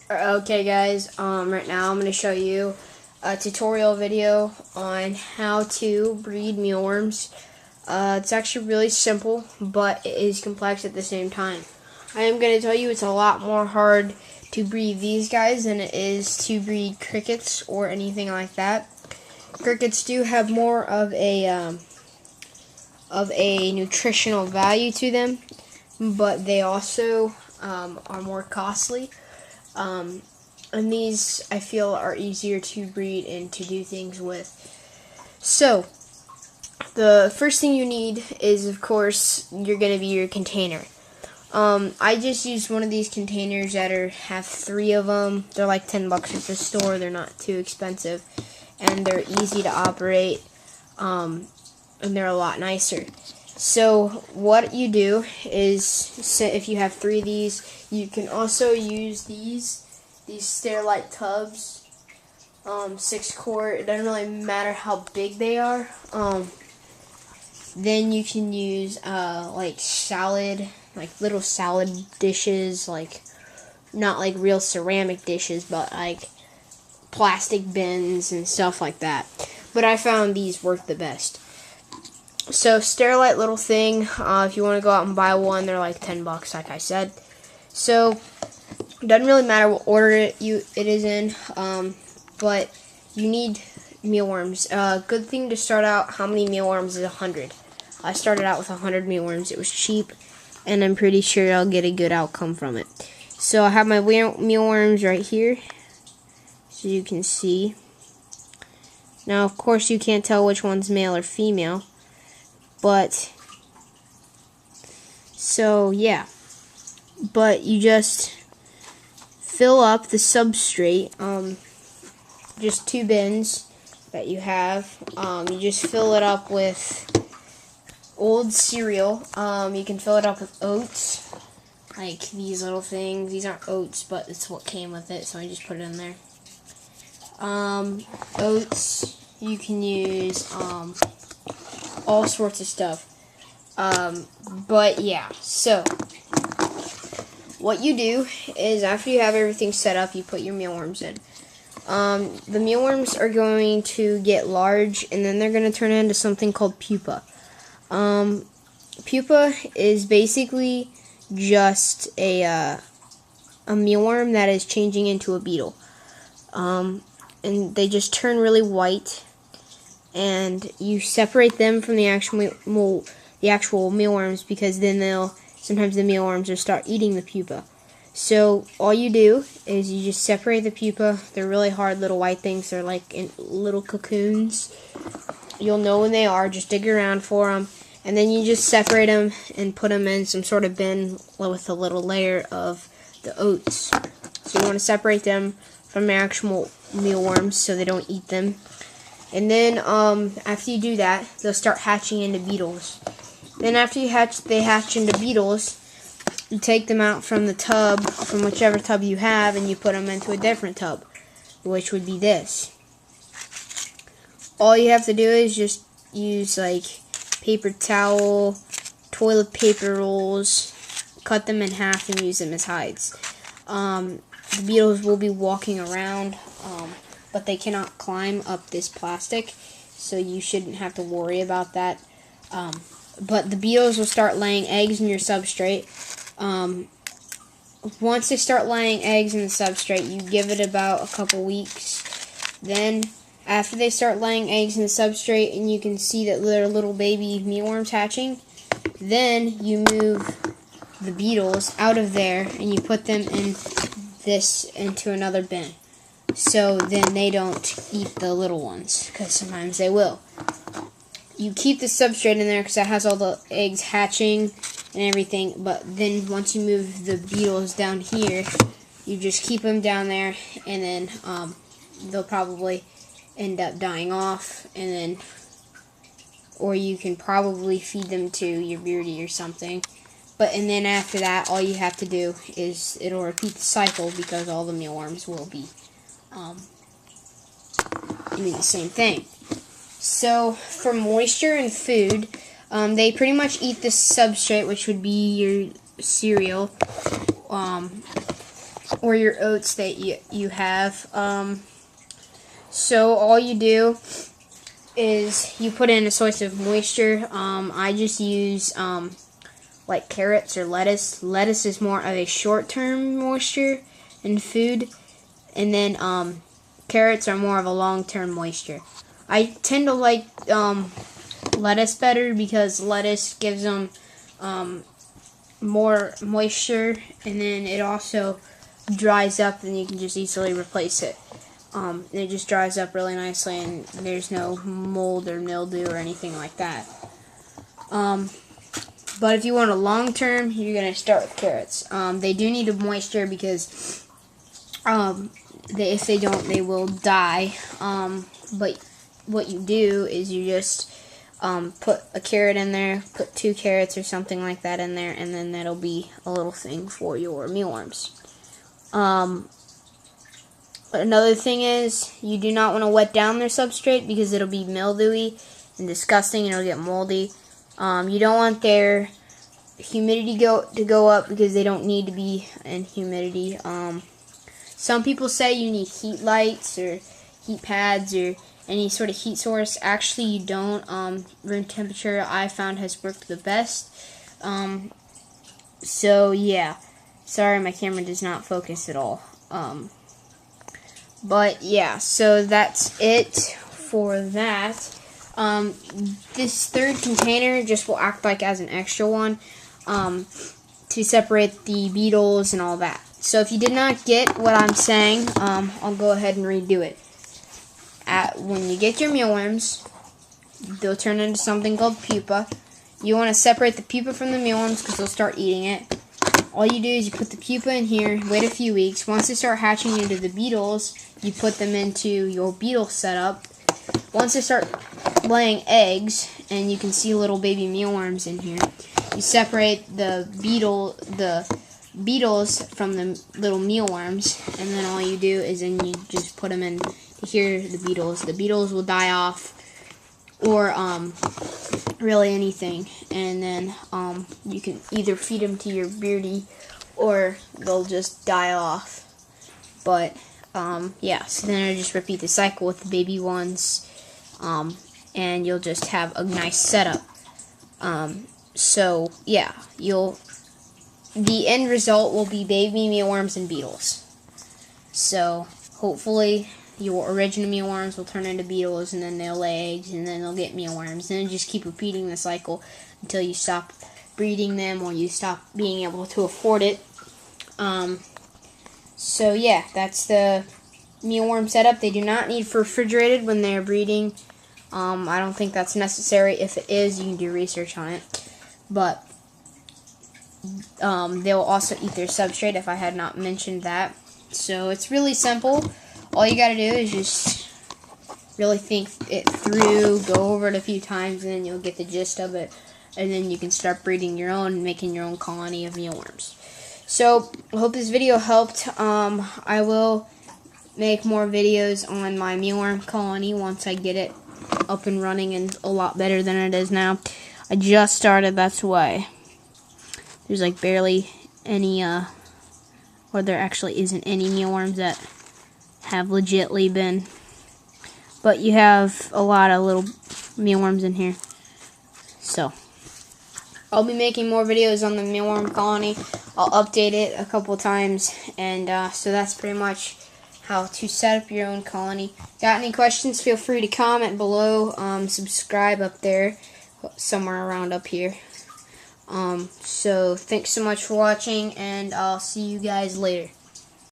Okay guys, right now I'm going to show you a tutorial video on how to breed mealworms. It's actually really simple, but it is complex at the same time. I am going to tell you it's a lot more hard to breed these guys than it is to breed crickets or anything like that. Crickets do have more of a nutritional value to them, but they also are more costly. And these, I feel, are easier to breed and to do things with. So, the first thing you need is, of course, you're going to be your container. I just used one of these containers that have 3 of them. They're like $10 at the store. They're not too expensive, and they're easy to operate, and they're a lot nicer. So what you do is, if you have 3 of these, you can also use these Stairlight tubs, 6 quart. It doesn't really matter how big they are. Then you can use like little salad dishes, like not like real ceramic dishes, but like plastic bins and stuff like that. But I found these work the best. So Stairlight little thing, if you want to go out and buy one, they're like $10, like I said. So it doesn't really matter what order it is in, but you need mealworms. Good thing to start out. How many mealworms is 100? I started out with 100 mealworms. It was cheap, and I'm pretty sure I'll get a good outcome from it. So I have my mealworms right here, so you can see. Now, of course, you can't tell which one's male or female. But, so yeah, but you just fill up the substrate, just 2 bins that you have. You just fill it up with old cereal. You can fill it up with oats, like these little things. These aren't oats, but it's what came with it, so I just put it in there. Oats, you can use, all sorts of stuff. But yeah, so what you do is, after you have everything set up, you put your mealworms in. The mealworms are going to get large, and then they're going to turn into something called pupa. Pupa is basically just a mealworm that is changing into a beetle. And they just turn really white, and you separate them from the actual mealworms, because then sometimes the mealworms will start eating the pupa. So all you do is you just separate the pupa. They're really hard little white things. They're like in little cocoons. You'll know when they are. Just dig around for them, and then you just separate them and put them in some sort of bin with a little layer of the oats. So you want to separate them from the actual mealworms so they don't eat them. And then after you do that, they'll start hatching into beetles. Then after they hatch into beetles, you take them out from the tub, from whichever tub you have, and you put them into a different tub, which would be this. All you have to do is just use like paper towel, toilet paper rolls, cut them in half and use them as hides. The beetles will be walking around, but they cannot climb up this plastic, so you shouldn't have to worry about that. But the beetles will start laying eggs in your substrate. Once they start laying eggs in the substrate, you give it about a couple weeks. Then, after they start laying eggs in the substrate and you can see that they're little baby mealworms hatching, then you move the beetles out of there and you put them into another bin. So then they don't eat the little ones, because sometimes they will. You keep the substrate in there because that has all the eggs hatching and everything, but then once you move the beetles down here, you just keep them down there, and then they'll probably end up dying off, and then, or you can probably feed them to your beardy or something. And then after that, all you have to do is, it'll repeat the cycle, because all the mealworms will be doing the same thing. So for moisture and food, they pretty much eat the substrate, which would be your cereal. or your oats that you have. So all you do is you put in a source of moisture. I just use like carrots or lettuce. Lettuce is more of a short-term moisture in food, and then carrots are more of a long-term moisture. I tend to like lettuce better because lettuce gives them more moisture, and then it also dries up and you can just easily replace it. It just dries up really nicely and there's no mold or mildew or anything like that. But if you want a long term, you're going to start with carrots. They do need a moisture because if they don't, they will die. But what you do is you just put a carrot in there, put 2 carrots or something like that in there, and then that'll be a little thing for your mealworms. Another thing is, you do not want to wet down their substrate because it'll be mildewy and disgusting and it'll get moldy. You don't want their humidity to go up because they don't need to be in humidity. Some people say you need heat lights or heat pads or any sort of heat source. Actually, you don't. Room temperature, I found, has worked the best. So, yeah. Sorry, my camera does not focus at all. But, yeah, so that's it for that. This third container just will act like as an extra one to separate the beetles and all that. So if you did not get what I'm saying, I'll go ahead and redo it. When you get your mealworms, they'll turn into something called pupa. You want to separate the pupa from the mealworms because they'll start eating it. All you do is you put the pupa in here, wait a few weeks. Once they start hatching into the beetles, you put them into your beetle setup. Once they start laying eggs, and you can see little baby mealworms in here, you separate the beetles from the little mealworms, and then all you do is then you just put them in here, the beetles. The beetles will die off, or really anything, and then you can either feed them to your birdie or they'll just die off. But yeah, so then I just repeat the cycle with the baby ones, and you'll just have a nice setup. So yeah, the end result will be baby mealworms and beetles. So hopefully your original mealworms will turn into beetles, and then they'll lay eggs, and then they'll get mealworms. And then just keep repeating the cycle until you stop breeding them or you stop being able to afford it. So yeah, that's the mealworm setup. They do not need refrigerated when they're breeding. I don't think that's necessary. If it is, you can do research on it. But they'll also eat their substrate if I had not mentioned that. So it's really simple. All you gotta do is just really think it through, go over it a few times, and then you'll get the gist of it. And then you can start breeding your own and making your own colony of mealworms. So, I hope this video helped. I will make more videos on my mealworm colony once I get it up and running and a lot better than it is now. I just started, that's why. There's like barely any, or there actually isn't any mealworms that have legitly been. But you have a lot of little mealworms in here. So, I'll be making more videos on the mealworm colony. I'll update it a couple times. And so that's pretty much how to set up your own colony. Got any questions, feel free to comment below. Subscribe up there, somewhere around up here. So thanks so much for watching, and I'll see you guys later.